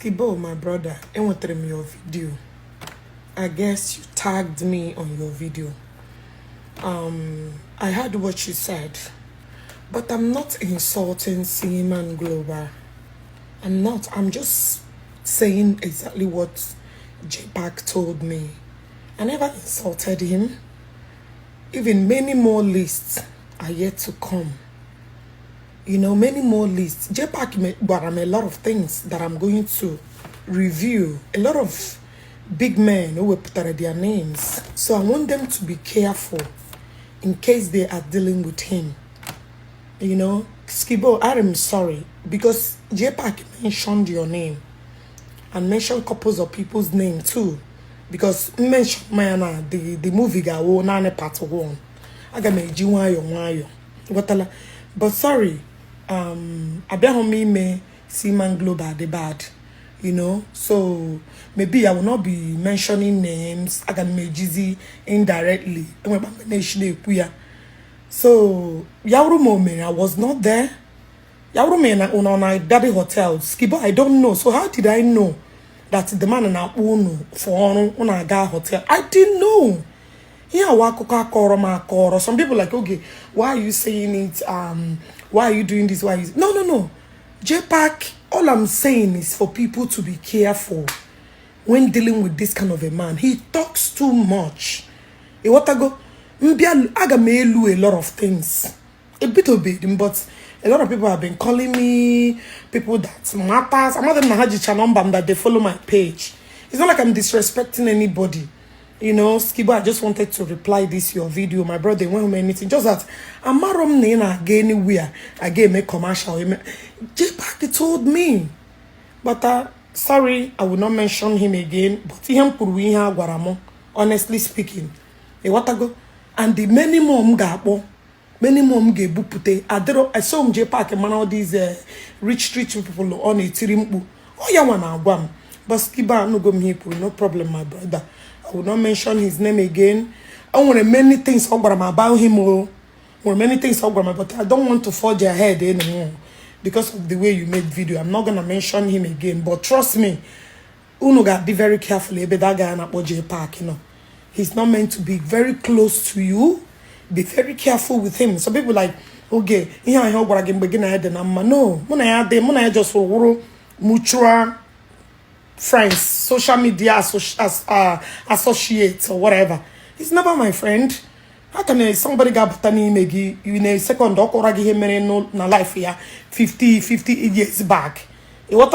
Skibo, my brother, I went through your video. I guess you tagged me on your video. I heard what you said, but I'm not insulting Seaman Global. I'm not. I'm just saying exactly what J-Pack told me. I never insulted him. Even many more lists are yet to come. You know, many more lists. J-Pack got a lot of things that I'm going to review. A lot of big men who will put their names. So I want them to be careful in case they are dealing with him. You know, Skibo, I am sorry because J-Pack mentioned your name and mentioned couples of people's name too. Because mention my the movie guy who nane part one. I got me jiwayo. But sorry, Abehome me Seaman Global the bad. You know, so maybe I will not be mentioning names. I can make Jizzy indirectly. So Yauru I was not there. Yauru on a daddy hotel. Skibo, I don't know. So how did I know that the man in our own for on a guy hotel? I didn't know. Here Koro. Some people like, okay, why are you saying it? Why are you doing this? Why is no. J-Pack, all I'm saying is for people to be careful when dealing with this kind of a man. He talks too much. A lot of things. A bit, but a lot of people have been calling me people that matters. I'm not the Mahaji number that they follow my page. It's not like I'm disrespecting anybody. You know, Skibo, I just wanted to reply this your video. My brother won't mean anything. Just that I'm not again anywhere. I gave me commercial. J-Pack told me. But sorry, I will not mention him again. But him Puruiha Guaramo, honestly speaking. And the many mom gapo, many mom gebupute. I saw J-Pack and all these rich people on a tirimbu. Oh, yeah, one album. But Skiba no go me, no problem, my brother. I will not mention his name again. I want many things about him. Many things but I don't want to forge ahead anymore because of the way you made video. I'm not gonna mention him again. But trust me, Uno gotta be very careful about that guy and J-Pack, you know. He's not meant to be very close to you. Be very careful with him. Some people like, okay, here I hope I can begin ahead and no, Mona just for mutual friends, social media associates or whatever. He's never my friend. How can somebody got Batani Megi in a second or give him no life here 50 years back? What